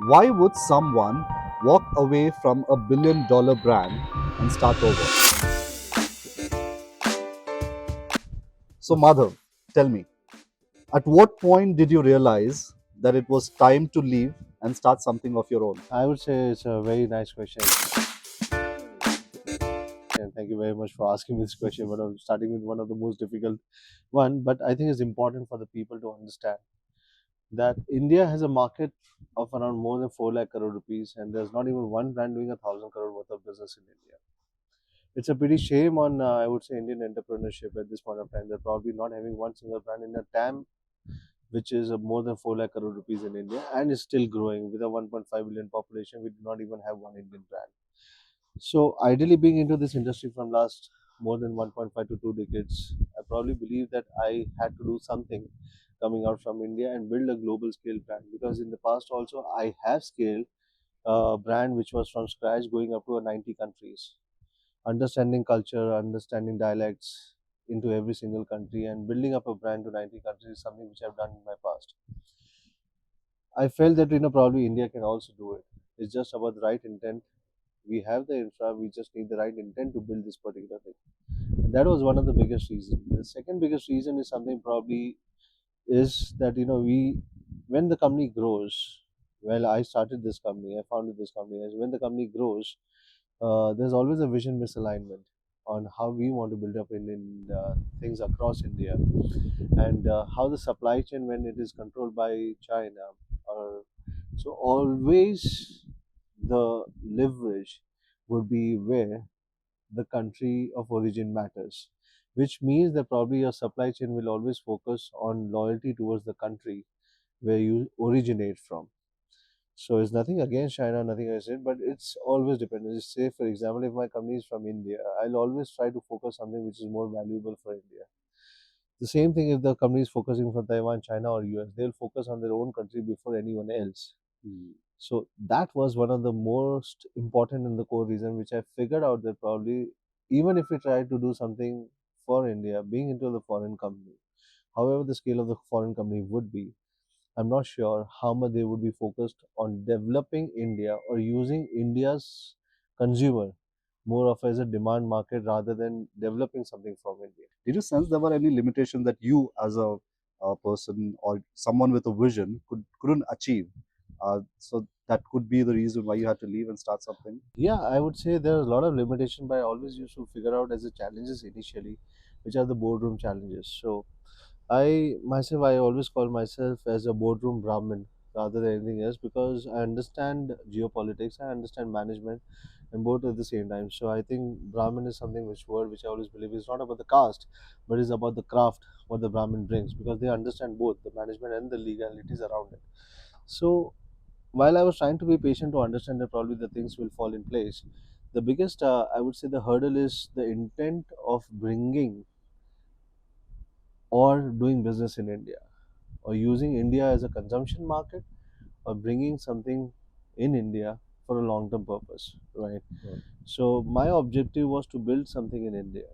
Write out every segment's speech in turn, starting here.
Why would someone walk away from a billion-dollar brand and start over? So, Madhav, tell me, at what point did you realize that it was time to leave and start something of your own? I would say it's a very nice question. And thank you very much for asking me this question. But I'm starting with one of the most difficult one. But I think it's important for the people to understand that India has a market of around more than 4 lakh crore rupees, and there's not even one brand doing 1,000 crore worth of business in India. It's a pretty shame on, I would say, Indian entrepreneurship at this point of time. They're probably not having one single brand in a TAM which is more than 4 lakh crore rupees in India and is still growing. With a 1.5 billion population, we do not even have one Indian brand. So ideally, being into this industry from last more than 1.5 to 2 decades, I probably believe that I had to do something coming out from India and build a global scale brand, because in the past also I have scaled a brand which was from scratch going up to 90 countries, understanding culture, understanding dialects into every single country, and building up a brand to 90 countries is something which I've done in my past. I felt that probably India can also do it. It's just about the right intent. We have the infra, we just need the right intent to build this particular thing. And that was one of the biggest reasons. The second biggest reason is something probably is that we when the company grows, well, I started this company, I founded this company. As when the company grows, there's always a vision misalignment on how we want to build up in things across India, and how the supply chain, when it is controlled by China, or so always the leverage would be where the country of origin matters, which means that probably your supply chain will always focus on loyalty towards the country where you originate from. So it's nothing against China, nothing against it, but it's always dependent. Just say, for example, if my company is from India, I'll always try to focus something which is more valuable for India. The same thing if the company is focusing from Taiwan, China, or US, they'll focus on their own country before anyone else. So that was one of the most important and the core reason which I figured out, that probably even if we try to do something for India, being into the foreign company, however the scale of the foreign company would be, I'm not sure how much they would be focused on developing India or using India's consumer more of as a demand market rather than developing something from India. Did you sense there were any limitations that you, as a person or someone with a vision, couldn't achieve? So that could be the reason why you had to leave and start something. Yeah, I would say there's a lot of limitation, but I always used to figure out as the challenges initially, which are the boardroom challenges. So I always call myself as a boardroom Brahmin rather than anything else, because I understand geopolitics, I understand management, and both at the same time. So I think Brahmin is something which I always believe is not about the caste, but is about the craft what the Brahmin brings, because they understand both the management and the legalities around it. So while I was trying to be patient to understand that probably the things will fall in place, the biggest I would say the hurdle is the intent of bringing or doing business in India, or using India as a consumption market, or bringing something in India for a long term purpose, right? Right. So, my objective was to build something in India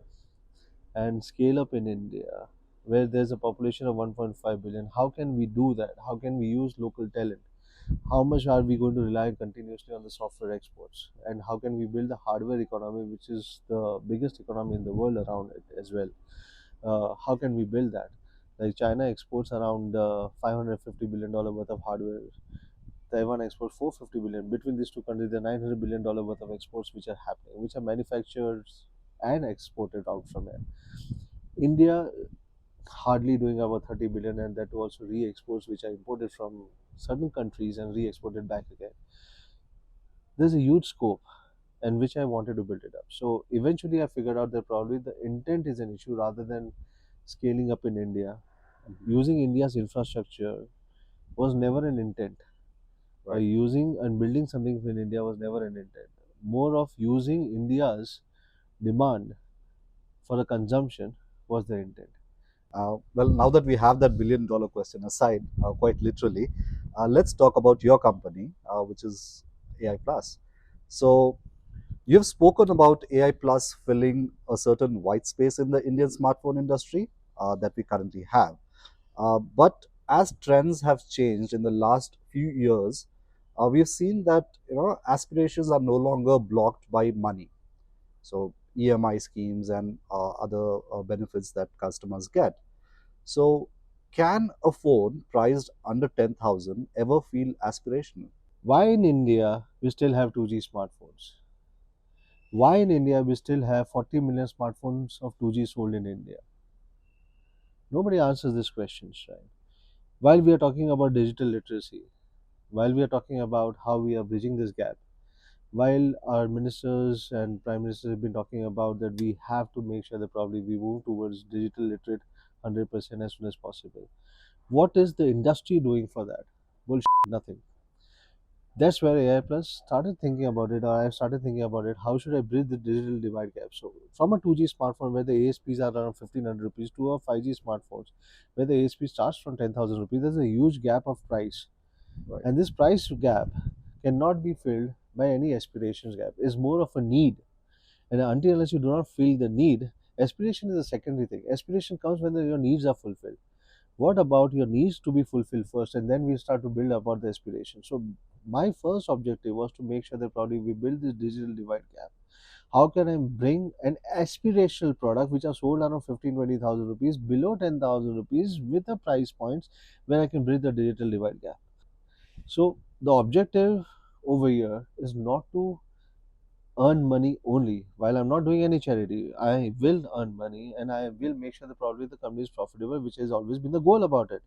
and scale up in India where there's a population of 1.5 billion. How can we do that? How can we use local talent? How much are we going to rely continuously on the software exports? And how can we build the hardware economy, which is the biggest economy in the world around it as well? How can we build that? Like China exports around $550 billion worth of hardware. Taiwan exports 450 billion. Between these two countries, there are $900 billion worth of exports which are happening, which are manufactured and exported out from here. India hardly doing about 30 billion, and that also re-exports which are imported from certain countries and re-exported back again. There's a huge scope, and which I wanted to build it up. So eventually, I figured out that probably the intent is an issue rather than scaling up in India. Using India's infrastructure was never an intent. Right. Using and building something in India was never an intent. More of using India's demand for the consumption was the intent. Well, now that we have that billion-dollar question aside, quite literally, let's talk about your company, which is AI Plus. So, you've spoken about AI Plus filling a certain white space in the Indian smartphone industry that we currently have. But as trends have changed in the last few years, we've seen that aspirations are no longer blocked by money. So EMI schemes and other benefits that customers get. So can a phone priced under 10,000 ever feel aspirational? Why in India we still have 2G smartphones? Why in India we still have 40 million smartphones of 2G sold in India? Nobody answers these questions, right? While we are talking about digital literacy, while we are talking about how we are bridging this gap, while our ministers and prime ministers have been talking about that we have to make sure that probably we move towards digital literate 100% as soon as possible. What is the industry doing for that? Bullshit, nothing. That's where AI Plus started thinking about it, or I started thinking about it. How should I bridge the digital divide gap? So, from a 2G smartphone where the ASPs are around 1500 rupees to a 5G smartphones where the ASP starts from 10,000 rupees, there's a huge gap of price. Right. And this price gap cannot be filled by any aspirations gap. It's more of a need. And until unless you do not feel the need, aspiration is a secondary thing. Aspiration comes when your needs are fulfilled. What about your needs to be fulfilled first, and then we start to build about the aspiration. So my first objective was to make sure that probably we build this digital divide gap. How can I bring an aspirational product which are sold around 15 20,000 rupees below 10,000 rupees with a price points where I can bridge the digital divide gap? So the objective over here is not to earn money only. While I'm not doing any charity, I will earn money and I will make sure that probably the company is profitable, which has always been the goal about it.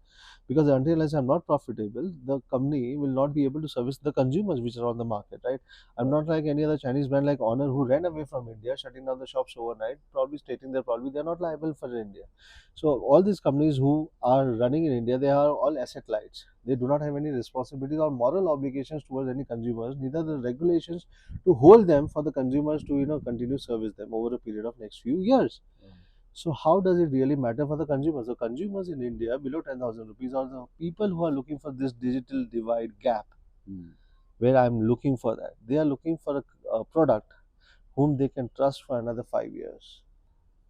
Because until unless I'm not profitable, the company will not be able to service the consumers which are on the market, right? I'm Right. not like any other Chinese brand like Honor who ran away from India, shutting down the shops overnight, probably stating that probably they're not liable for India. So all these companies who are running in India, they are all asset lights. They do not have any responsibilities or moral obligations towards any consumers, neither the regulations to hold them for the consumers to continue service them over a period of next few years. So how does it really matter for the consumers? The consumers in India below 10,000 rupees are the people who are looking for this digital divide gap. Mm. Where I'm looking for that, they are looking for a product whom they can trust for another 5 years,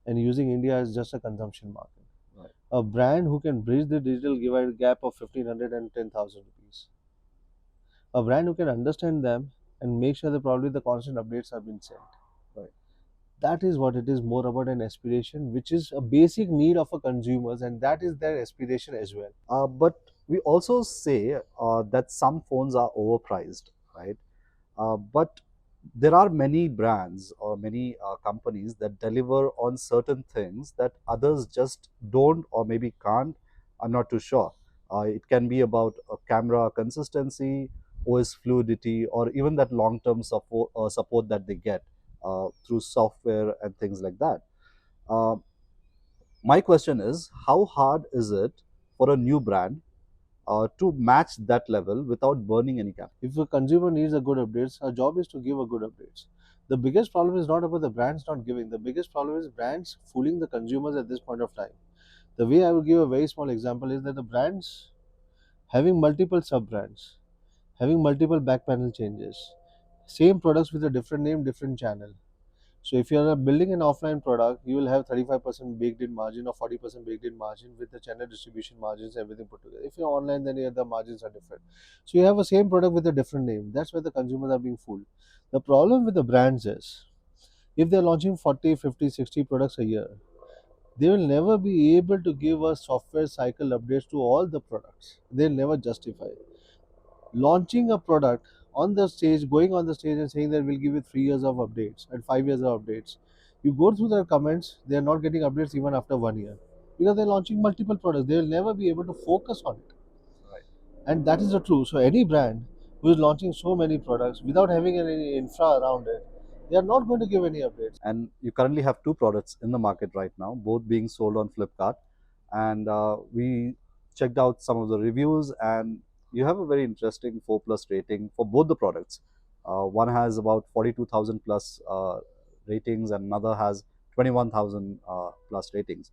and using India as just a consumption market. Right. A brand who can bridge the digital divide gap of 1,500 and 10,000 rupees. A brand who can understand them and make sure that probably the constant updates have been sent. Right. That is what it is, more about an aspiration which is a basic need of a consumers, and that is their aspiration as well. But we also say that some phones are overpriced, right? But there are many brands or many companies that deliver on certain things that others just don't or maybe can't. I'm not too sure. It can be about camera consistency, OS fluidity, or even that long-term support that they get through software and things like that. Uh, my question is, how hard is it for a new brand to match that level without burning any capital? If a consumer needs a good updates, our job is to give a good updates. The biggest problem is not about the brands not giving. The biggest problem is brands fooling the consumers at this point of time. The way I would give a very small example is that the brands having multiple sub brands, having multiple back panel changes, same products with a different name, different channel. So if you are building an offline product, you will have 35% baked in margin or 40% baked in margin with the channel distribution margins, everything put together. If you're online, then the margins are different. So you have a same product with a different name. That's where the consumers are being fooled. The problem with the brands is if they're launching 40, 50, 60 products a year, they will never be able to give us software cycle updates to all the products. They'll never justify launching a product on the stage, going on the stage and saying that we'll give you 3 years of updates and 5 years of updates. You go through their comments, they are not getting updates even after 1 year because they're launching multiple products. They will never be able to focus on it, Right. and that is the truth. So any brand who is launching so many products without having any infra around it, they are not going to give any updates. And you currently have two products in the market right now, both being sold on Flipkart. And we checked out some of the reviews, and you have a very interesting 4 plus rating for both the products. One has about 42,000 plus ratings, and another has 21,000 plus ratings.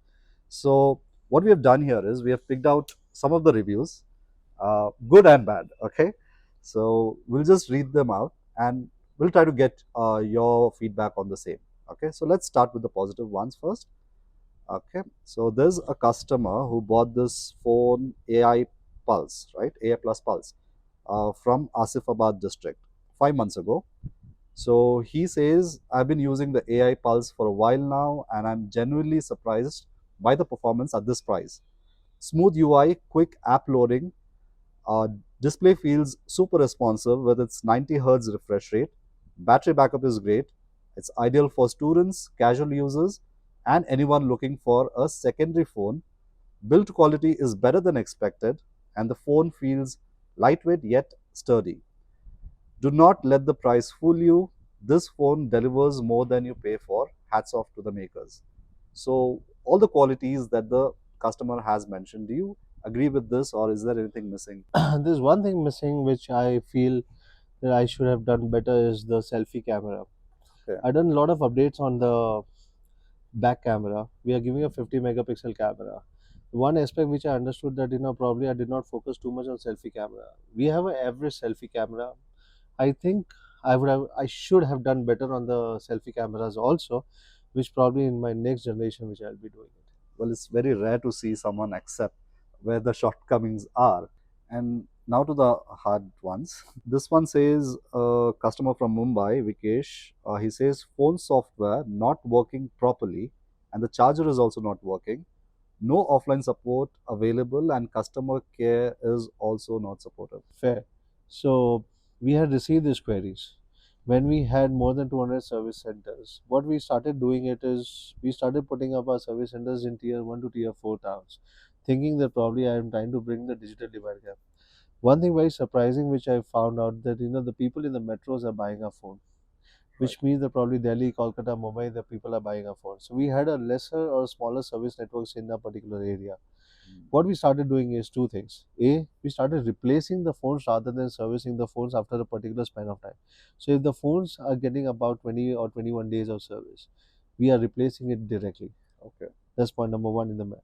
So what we have done here is we have picked out some of the reviews, good and bad. Okay, so we'll just read them out, and we'll try to get your feedback on the same. Okay, so let's start with the positive ones first. Okay, so there's a customer who bought this phone AI Pulse, right? AI Plus Pulse. from Asifabad district 5 months ago. So he says, I've been using the AI Pulse for a while now, and I'm genuinely surprised by the performance at this price. Smooth UI, quick app loading, uh, display feels super responsive with its 90 Hz refresh rate. Battery backup is great. It's ideal for students, casual users, and anyone looking for a secondary phone. Build quality is better than expected, and the phone feels lightweight yet sturdy. Do not let the price fool you. This phone delivers more than you pay for. Hats off to the makers. So, all the qualities that the customer has mentioned, do you agree with this, or is there anything missing? There's one thing missing which I feel that I should have done better is the selfie camera. Okay. I done a lot of updates on the back camera. We are giving a 50 megapixel camera. One aspect which I understood that probably I did not focus too much on selfie camera. We have an average selfie camera. I think I should have done better on the selfie cameras also, which probably in my next generation which I'll be doing it. Well, it's very rare to see someone accept where the shortcomings are. And now to the hard ones. This one says, customer from Mumbai, Vikesh, he says phone software not working properly, and the charger is also not working. No offline support available, and customer care is also not supportive. Fair. So we had received these queries. When we had more than 200 service centers, what we started doing it is we started putting up our service centers in tier 1 to tier 4 towns, thinking that probably I am trying to bring the digital divide gap. One thing very surprising which I found out that the people in the metros are buying a phone, Right. which means that probably Delhi, Kolkata, Mumbai, the people are buying a phone. So we had a lesser or smaller service networks in a particular area. Mm. What we started doing is two things. A, we started replacing the phones rather than servicing the phones after a particular span of time. So if the phones are getting about 20 or 21 days of service, we are replacing it directly. Okay. That's point number one in the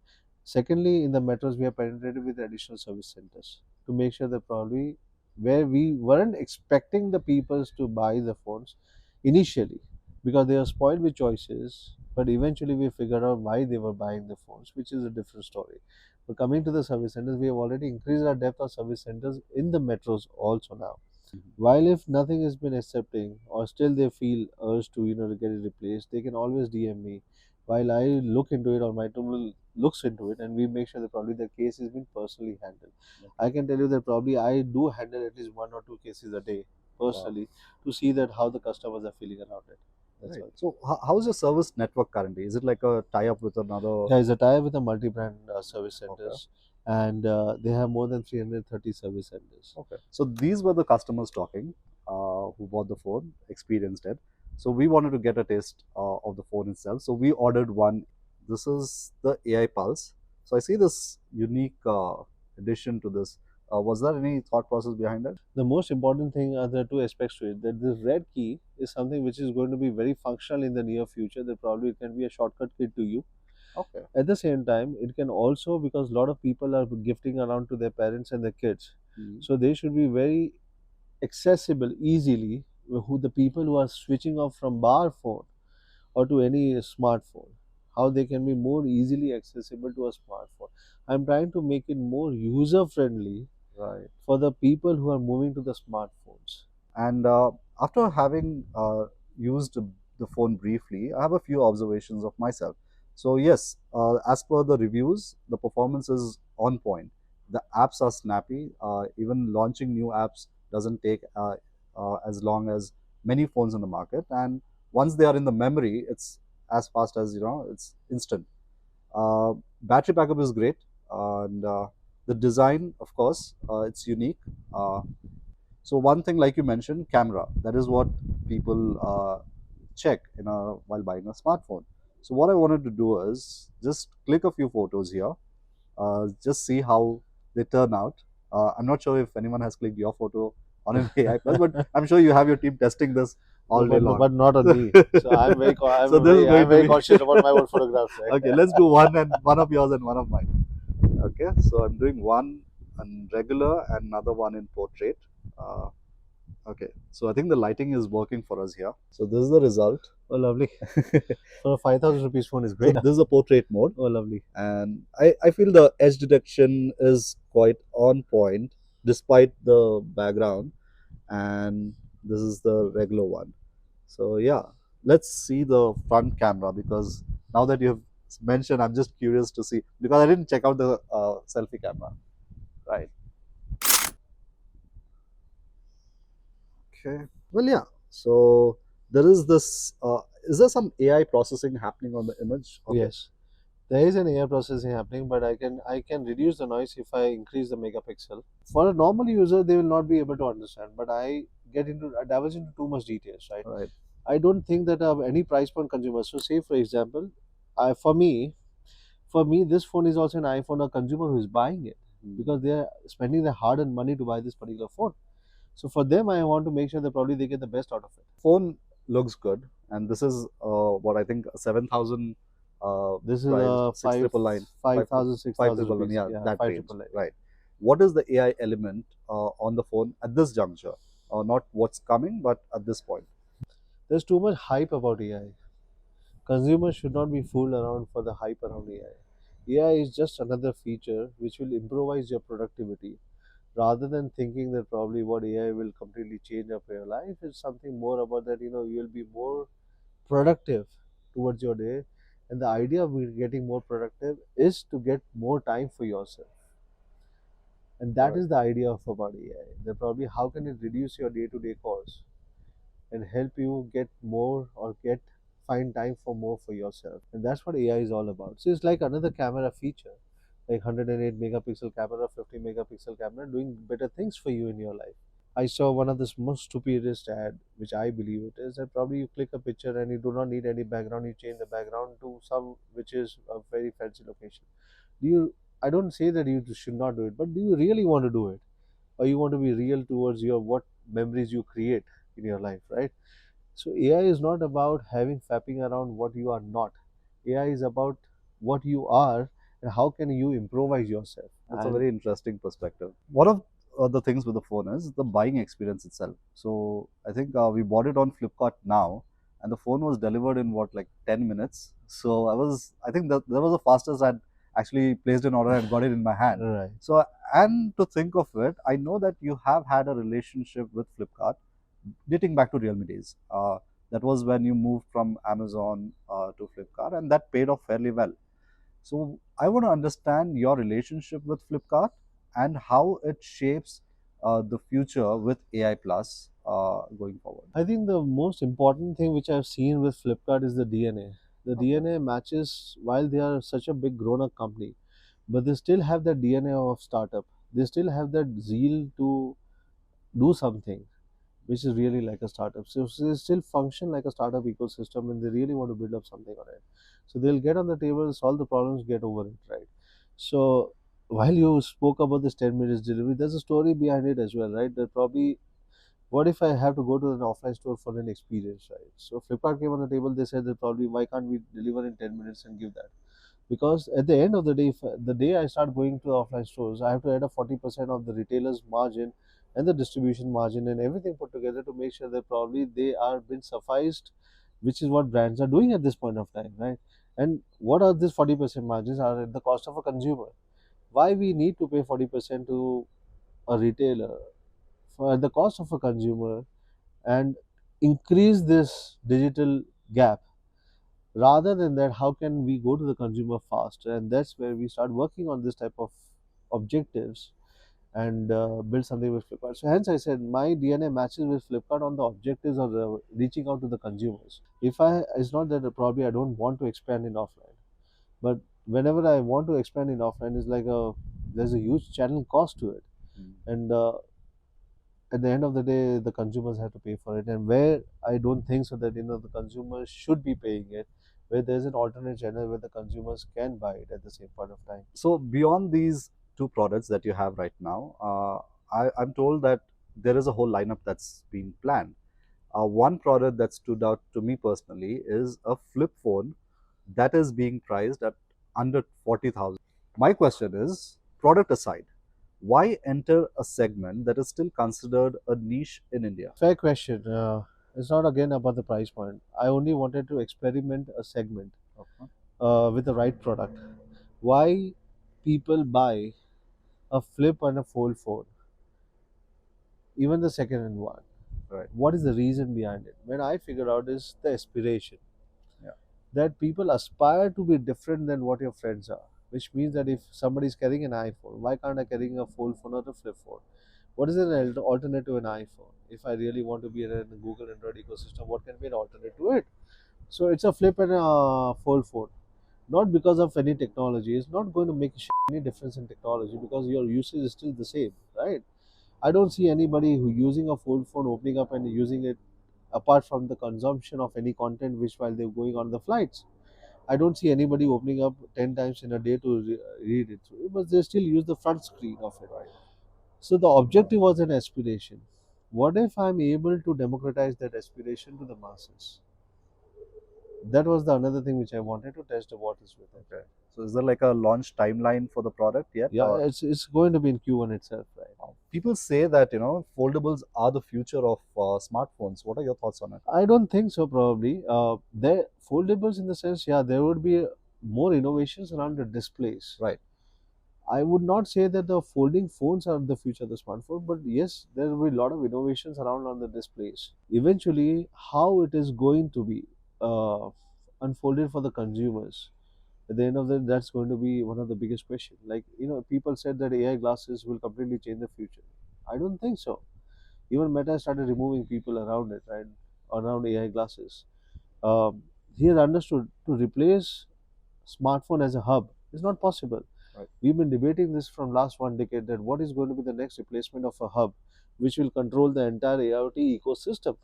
secondly, in the metros, we are penetrated with additional service centers to make sure that probably where we weren't expecting the peoples to buy the phones initially because they are spoiled with choices, but eventually we figured out why they were buying the phones, which is a different story. But coming to the service centers, we have already increased our depth of service centers in the metros also now. Mhm. While if nothing has been accepting or still they feel urged to to get it replaced, they can always DM me. While I look into it or my team looks into it, and we make sure that probably the case is being personally handled. I can tell you that probably I do handle at least one or two cases a day Wow. personally to see that how the customers are feeling around it. That's Right. all. So, how's your service network currently? Is it like a tie up with another? There is a tie with a multi-brand service Okay. centers, and they have more than 330 service centers. Okay. So these were the customers talking, who bought the phone, experienced it. So we wanted to get a taste of the phone itself. So we ordered one. This is the AI Pulse. So I see this unique addition to this. Was there any thought process behind it? The most important thing are the two aspects to it. That this red key is something which is going to be very functional in the near future. That probably it can be a shortcut key to you. Okay. At the same time, it can also, because a lot of people are gifting around to their parents and their kids, Mhm. so they should be very accessible easily. Who the people who are switching off from bar phone or to any smartphone, how they can be more easily accessible to a smartphone. I'm trying to make it more user friendly Right. for the people who are moving to the smartphones. And after having used the phone briefly, I have a few observations of myself. So, yes, as per the reviews, the performance is on point. The apps are snappy. Even launching new apps doesn't take as long as many phones in the market. And once they are in the memory, it's as fast as, it's instant. Battery backup is great. And the design, of course, it's unique. So one thing, like you mentioned, camera. That is what people check while buying a smartphone. So what I wanted to do is just click a few photos here, just see how they turn out. I'm not sure if anyone has clicked your photo on an AI Plus, but I'm sure you have your team testing this No, all day no, long. but not on me. So So this is I'm going to very be conscious about my own photographs, okay. right? Let's do one of yours and one of mine. Okay, so I'm doing one in regular and another one in portrait. Uh, Okay, so I think the lighting is working for us here. So this is the result. Oh, lovely. For a 5,000 rupees phone is So great. this is a portrait mode, Oh, lovely. and I feel the edge detection is quite on point despite the background, and this is the regular one. So yeah, let's see the front camera, because now that you have mentioned, I'm just curious to see, because I didn't check out the selfie camera. Right. Okay. Well, yeah. So there is this. Is there some AI processing happening on the image? Okay. Yes, there is an AI processing happening, but I can reduce the noise if I increase the megapixel. For a normal user, they will not be able to understand. But I diverge into too much details, right? Right. I don't think that any price point consumer. So, say for example, for me, this phone is also an iPhone. A consumer who is buying it because they are spending their hard-earned money to buy this particular phone. So for them, I want to make sure that probably they get the best out of it. Phone looks good, and this is what I think 7,000 This is price, six five triple nine, five five thousand six five thousand triple nine. rupees. Yeah, Yeah, that five range. triple nine. Right. What is the AI element on the phone at this juncture? Not what's coming, but at this point. There's too much hype about AI. Consumers should not be fooled around for the hype around AI. AI is just another feature which will improvise your productivity. Rather than thinking that probably what AI will completely change up your life, it's something more about that. You'll be more productive towards your day, and the idea of getting more productive is to get more time for yourself. And that Right. is the idea of about AI. That probably how can it reduce your day-to-day costs and help you get more or get find time for more for yourself. And that's what AI is all about. So it's like another camera feature, like 108 megapixel camera, 50 megapixel camera, doing better things for you in your life. I saw one of the most stupidest ad, which I believe it is, that probably you click a picture and you do not need any background. You change the background to some which is a very fancy location. Do you? I don't say that you should not do it, but do you really want to do it, or you want to be real towards your what memories you create in your life, right? So AI is not about having fapping around what you are not. AI is about what you are and how can you improvise yourself. That's a And very interesting perspective. One of the things with the phone is the buying experience itself. So I think we bought it on Flipkart now, and the phone was delivered in what, like 10 minutes. So I think that was the fastest I'd actually placed an order and got it in my hand. right. So, and to think of it, I know that you have had a relationship with Flipkart dating back to Realme days. That was when you moved from Amazon to Flipkart, and that paid off fairly well. So I want to understand your relationship with Flipkart and how it shapes the future with AI Plus going forward. I think the most important thing which I've seen with Flipkart is the DNA. The Okay. DNA matches while they are such a big grown up company, but they still have that DNA of startup. They still have that zeal to do something which is really like a startup. So they still function like a startup ecosystem and they really want to build up something on it. So they'll get on the table, solve the problems, get over it, right? So while you spoke about this 10 minutes delivery, there's a story behind it as well, right? That probably what if I have to go to an offline store for an experience, right? So Flipkart came on the table, they said that probably why can't we deliver in 10 minutes and give that? Because at the end of the day, if the day I start going to offline stores, I have to add a 40% of the retailer's margin and the distribution margin and everything put together to make sure that probably they are been sufficed, which is what brands are doing at this point of time, right? And what are these 40% margins are at the cost of a consumer? Why we need to pay 40% to a retailer for at the cost of a consumer and increase this digital gap? Rather than that, how can we go to the consumer fast? And that's where we start working on this type of objectives and build something with Flipkart. So hence I said my DNA matches with Flipkart on the objectives of reaching out to the consumers. If I it's not that probably I don't want to expand in offline, but whenever I want to expand in offline, it's like a there's a huge channel cost to it, Mm. and at the end of the day, the consumers have to pay for it. And where I don't think so that the consumers should be paying it, where there's an alternate channel where the consumers can buy it at the same point of time. So beyond these two products that you have right now, I'm told that there is a whole lineup that's being planned. One product that stood out to me personally is a flip phone that is being priced at under 40,000. My question is, product aside, why enter a segment that is still considered a niche in India? Fair question. It's not again about the price point. I only wanted to experiment a segment Okay. with the right product. Why people buy a flip and a fold phone? even the second hand one. Right. What is the reason behind it? When I figure out is the aspiration, Yeah. that people aspire to be different than what your friends are. Which means that if somebody is carrying an iPhone, why can't I carrying a fold phone or a flip phone? What is an alternative to an iPhone? If I really want to be in a Google Android ecosystem, what can be an alternate to it? So it's a flip and a fold phone. Not because of any technology. It's not going to make any difference in technology because your usage is still the same, right? I don't see anybody who using a fold phone opening up and using it apart from the consumption of any content which while they're going on the flights. I don't see anybody opening up 10 times in a day to read it through, but they still use the front screen of it. Right. So the objective was an aspiration. What if I'm able to democratize that aspiration to the masses? That was the another thing which I wanted to test the waters with it. Okay. So is there like a launch timeline for the product yet, Yeah, or it's going to be in Q1 itself, right? people say that foldables are the future of smartphones? What are your thoughts on it? I don't think so. Probably, there foldables in the sense, yeah, there would be more innovations around the displays. Right. I would not say that the folding phones are the future of the smartphone, but yes, there will be a lot of innovations around on the displays. Eventually, how it is going to be uh, unfolded for the consumers, at the end of the day, that's going to be one of the biggest questions. Like, people said that AI glasses will completely change the future. I don't think so. Even Meta started removing people around it, right? Around AI glasses. Um, he has understood to replace smartphone as a hub is not possible. Right. We've been debating this from last 1 decade that what is going to be the next replacement of a hub which will control the entire IoT ecosystem.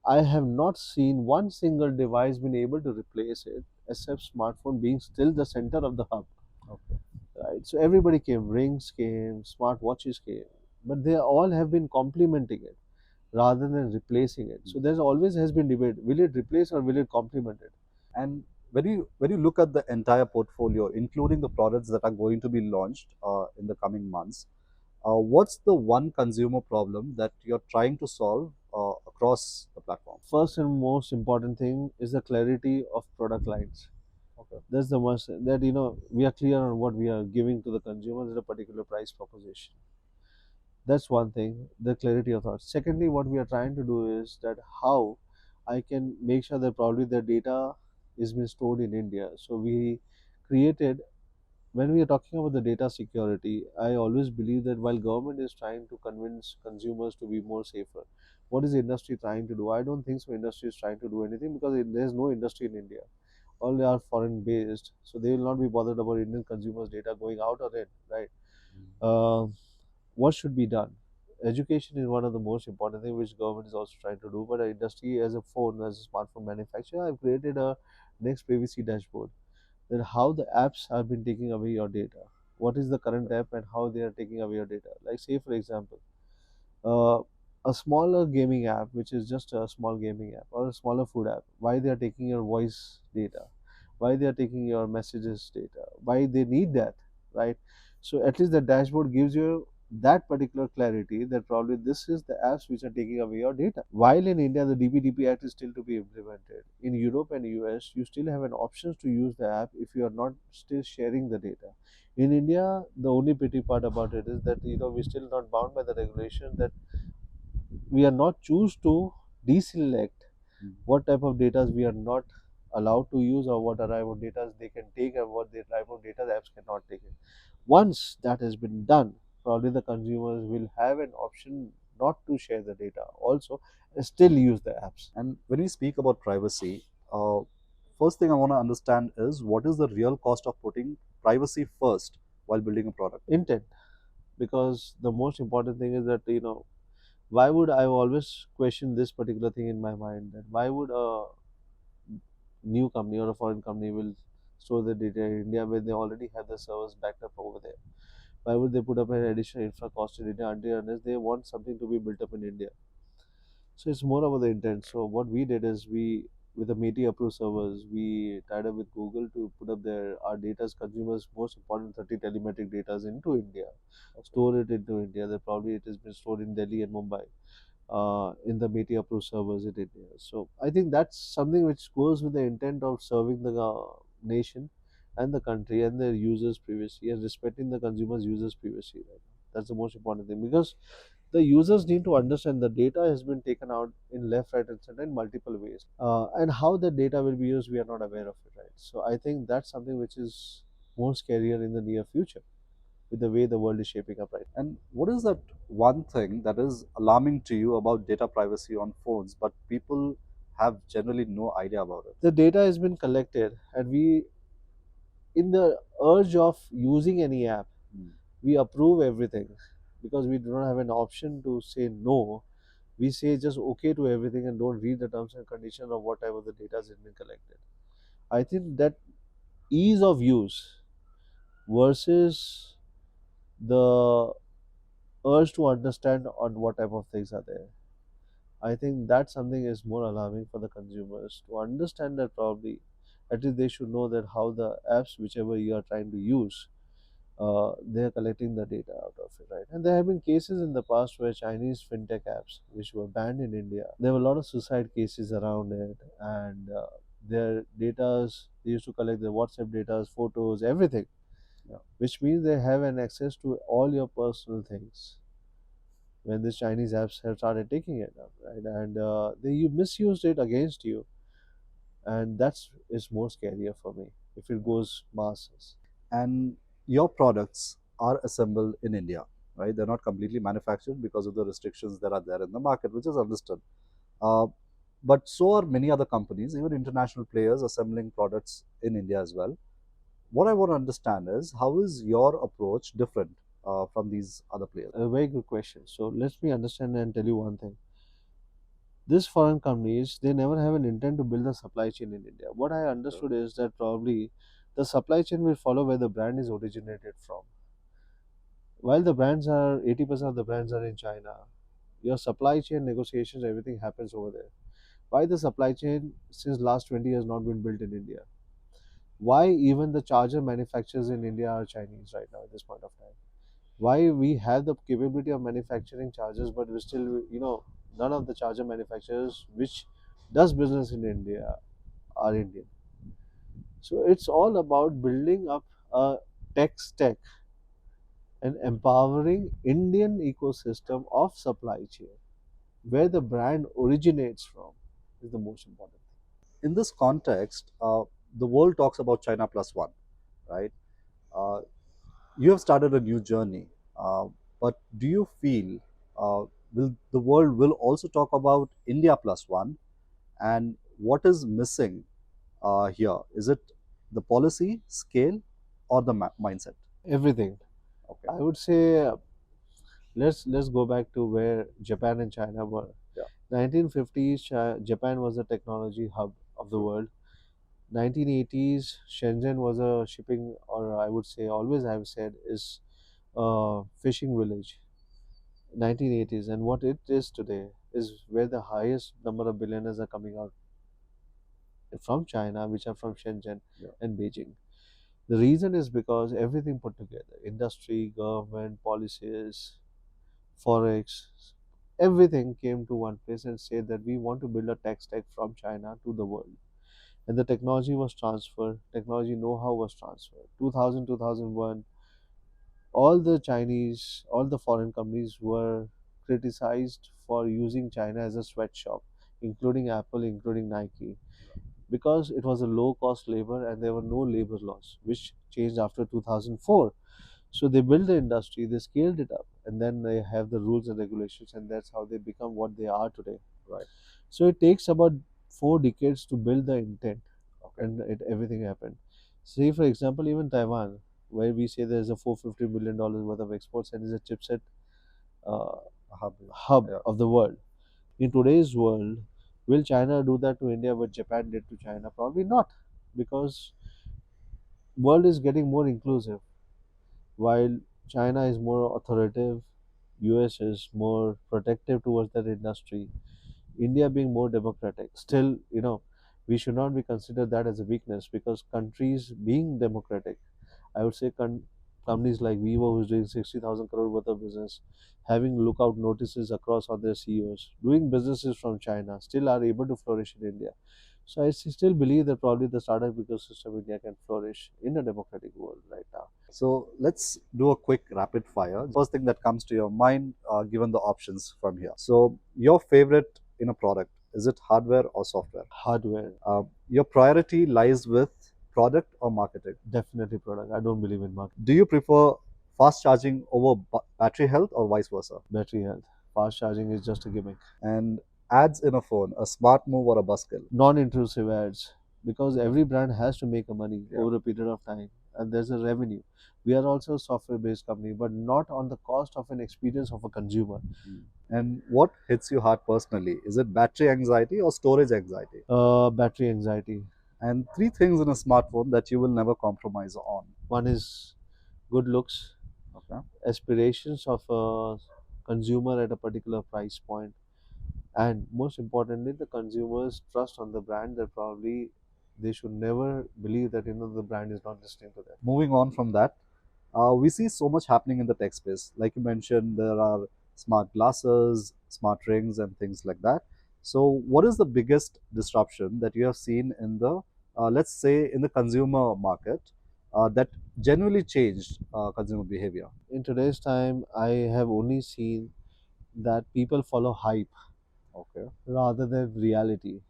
I have not seen one single device been able to replace it except smartphone being still the center of the hub. Okay. Right. So everybody came, rings came, smart watches came, but they all have been complementing it rather than replacing it. So there's always has been debate: will it replace or will it complement it? And when you look at the entire portfolio, including the products that are going to be launched in the coming months, what's the one consumer problem that you're trying to solve across the platform? First and most important thing is the clarity of product lines. Okay. That's the most that we are clear on what we are giving to the consumers at a particular price proposition. That's one thing, the clarity of thought. Secondly, what we are trying to do is that how I can make sure that probably the data is being stored in India. So we created, when we are talking about the data security, I always believe that while government is trying to convince consumers to be more safer, what is the industry trying to do? I don't think so. Industry is trying to do anything because there is no industry in India. All they are foreign based, so they will not be bothered about Indian consumers' data going out or in, right? Uh, what should be done? Education is one of the most important things which government is also trying to do. But the industry, as a phone, as a smartphone manufacturer, I've created a next privacy dashboard, that how the apps have been taking away your data. What is the current app and how they are taking away your data? Like, say for example, uh, a smaller gaming app, which is just a small gaming app, or a smaller food app, why they are taking your voice data, why they are taking your messages data, why they need that, right? So at least the dashboard gives you that particular clarity that probably this is the apps which are taking away your data. While in India the DPDP Act is still to be implemented, in Europe and US you still have an option to use the app if you are not still sharing the data. In India, the only pity part about it is that we're still not bound by the regulation that we are not choose to deselect what type of data we are not allowed to use or what type of data they can take and what type of data the apps cannot take it. Once that has been done, probably the consumers will have an option not to share the data also and still use the apps. And when we speak about privacy, first thing I want to understand is what is the real cost of putting privacy first while building a product? Intent, because the most important thing is that why would I always question this particular thing in my mind, that why would a new company or a foreign company will store the data in India when they already have the servers backed up over there? Why would they put up an additional infra cost in India until unless they want something to be built up in India? So it's more about the intent. So what we did is with the METI approved servers, we tied up with Google to put up their our data's consumers' most important 30 telemetric data into India, store it into India. That probably it has been stored in Delhi and Mumbai in the METI approved servers in India. So I think that's something which goes with the intent of serving the nation and the country and their users' privacy and respecting the consumers' users' privacy. Right? That's the most important thing because the users need to understand the data has been taken out in left, right, and center in multiple ways. And how the data will be used, we are not aware of it, right? So I think that's something which is more scarier in the near future with the way the world is shaping up right And what is that one thing that is alarming to you about data privacy on phones, but people have generally no idea about it? now. The data has been collected, and we, in the urge of using any app, Hmm. we approve everything because we do not have an option to say no. We say just okay to everything and don't read the terms and conditions of whatever the data has been collected. I think that ease of use versus the urge to understand on what type of things are there. I think that something is more alarming for the consumers to understand that probably at least they should know that how the apps whichever you are trying to use, they are collecting the data out of it, right? And there have been cases in the past where Chinese fintech apps which were banned in India, there were a lot of suicide cases around it, and their data, they used to collect their WhatsApp data, photos, everything, Yeah. which means they have an access to all your personal things when these Chinese apps have started taking it up, right? And they misused it against you, and that's is more scarier for me if it goes masses. And your products are assembled in India, right? They're not completely manufactured because of the restrictions that are there in the market, which is understood. Uh, but so are many other companies, even international players, assembling products in India as well. What I want to understand is how is your approach different from these other players? A very good question. So let me understand and tell you one thing. These foreign companies, they never have an intent to build a supply chain in India. What I understood is that probably the supply chain will follow where the brand is originated from. While the brands are 80% of the brands are in China, your supply chain negotiations, everything happens over there. Why the supply chain since last 20 years not been built in India? Why even the charger manufacturers in India are Chinese right now at this point of time? Why we have the capability of manufacturing chargers, but we still, none of the charger manufacturers which does business in India are Indian. So it's all about building up a tech stack and empowering Indian ecosystem of supply chain where the brand originates from is the most important thing. In this context, the world talks about China plus one, right? Uh, you have started a new journey, but do you feel will the world will also talk about India plus one, and what is missing here? Is it the policy, scale, or the mindset? Everything. Okay. I would say let's go back to where Japan and China were. Yeah. 1950s, Japan was the technology hub of the world. 1980s, Shenzhen was a shipping, or I would say, always I've said, is a fishing village. 1980s, and what it is today is where the highest number of billionaires are coming out from China, which are from Shenzhen Yeah. and Beijing. The reason is because everything put together industry, government, policies, forex, everything came to one place and said that we want to build a tech stack from China to the world. And the technology was transferred, technology know how was transferred. 2000, 2001, all the Chinese, all the foreign companies were criticized for using China as a sweatshop, including Apple, including Nike, because it was a low cost labor and there were no labor laws, which changed after 2004. So they built the industry, they scaled it up, and then they have the rules and regulations, and that's how they become what they are today. Right. So it takes about 4 decades to build the intent, Okay. and everything happened. Say, for example, even Taiwan, where we say there's a $450 billion worth of exports and is a chipset uh, Hub. hub Yeah. of the world. In today's world, will China do that to India what Japan did to China? Probably not, because world is getting more inclusive. While China is more authoritative, US is more protective towards that industry. India being more democratic. Still, we should not be considered that as a weakness because countries being democratic, I would say companies like Vivo, who's doing 60,000 crore worth of business, having lookout notices across on their CEOs, doing businesses from China, still are able to flourish in India. So I still believe that probably the startup ecosystem in India can flourish in a democratic world right now. So let's do a quick rapid fire. First thing that comes to your mind, given the options from here. So your favorite in a product, is it hardware or software? Hardware, Your priority lies with product or marketing. definitely product. I don't believe in market. Do you prefer fast charging over battery health or vice versa? Battery health. Fast charging is just a gimmick. And ads in a phone, a smart move or a buzzkill? Non-intrusive ads, because every brand has to make a money Yeah. over a period of time, and there's a revenue. We are also a software-based company, but not on the cost of an experience of a consumer. And what hits you hard personally? Is it battery anxiety or storage anxiety? Battery anxiety. And three things in a smartphone that you will never compromise on. One is good looks, Okay. aspirations of a consumer at a particular price point, and most importantly, the consumer's trust on the brand, that probably they should never believe that the brand is not listening to them. Moving on from that, we see so much happening in the tech space. Like you mentioned, there are smart glasses, smart rings, and things like that. So, what is the biggest disruption that you have seen in the, let's say, in the consumer market that genuinely changed consumer behavior? In today's time, I have only seen that people follow hype Okay. rather than reality.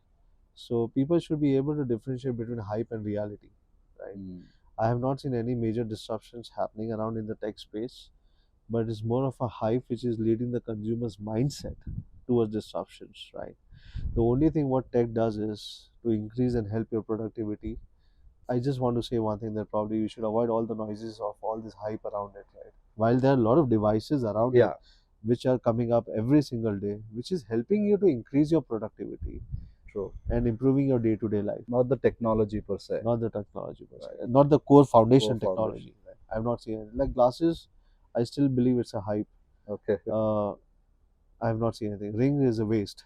So people should be able to differentiate between hype and reality, right? Mm. I have not seen any major disruptions happening around in the tech space, but it's more of a hype which is leading the consumer's mindset towards disruptions, right? The only thing what tech does is to increase and help your productivity. I just want to say one thing, that probably you should avoid all the noises of all this hype around it, right? While there are a lot of devices around it Yeah, which are coming up every single day, which is helping you to increase your productivity true. and improving your day-to-day life, Not the technology per se. not the technology per se, Right. not the core Core foundation foundation. technology. Right? I've not seen it. Like glasses, I still believe it's a hype. Okay. Uh, I have not seen anything. Ring is a waste,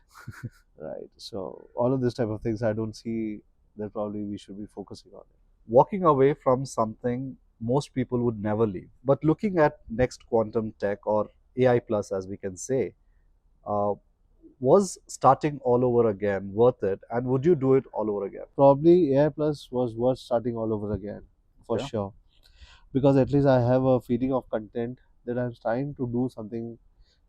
right? So all of this type of things, I don't see that probably we should be focusing on it. Walking away from something most people would never leave. But looking at next quantum tech or AI plus, as we can say, uh, was starting all over again worth it? And would you do it all over again? Probably AI Plus was worth starting all over again, for Okay. sure. Because at least I have a feeling of content that I'm trying to do something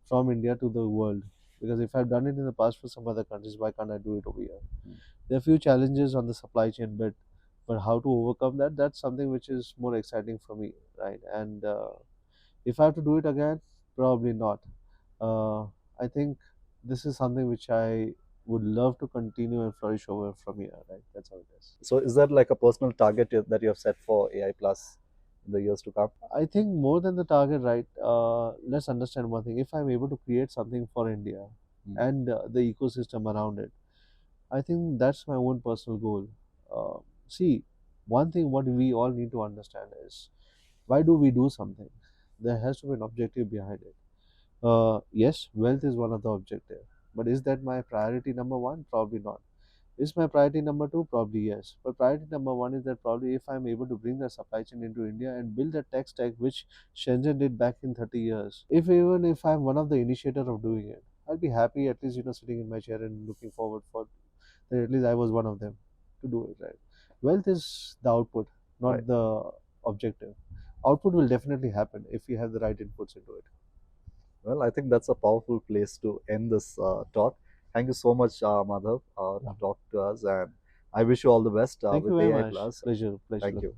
from India to the world. Because if I've done it in the past for some other countries, why can't I do it over here? Mm. There are few challenges on the supply chain bit, but how to overcome that, that's something which is more exciting for me, right? And if I have to do it again, probably not. Uh, I think this is something which I would love to continue and flourish over from here, right? That's how it is. So, is that like a personal target that you have set for AI plus in the years to come? I think more than the target, right? Let's understand one thing. If I'm able to create something for India Mm. and the ecosystem around it, I think that's my own personal goal. See, one thing what we all need to understand is, why do we do something? There has to be an objective behind it. Yes, wealth is one of the objective, but is that my priority number one? Probably not. Is my priority number two? Probably yes. But priority number one is that probably if I'm able to bring the supply chain into India and build a tech stack which Shenzhen did back in 30 years, if I'm one of the initiator of doing it, I'll be happy at least sitting in my chair and looking forward for that at least I was one of them to do it, right? Wealth is the output, Right. not the objective. Output will definitely happen if you have the right inputs into it. Well, I think that's a powerful place to end this talk. Thank you so much, Madhav, to Yeah. talk to us, and I wish you all the best Thank you with very AI much. plus. Pleasure, pleasure. Thank you.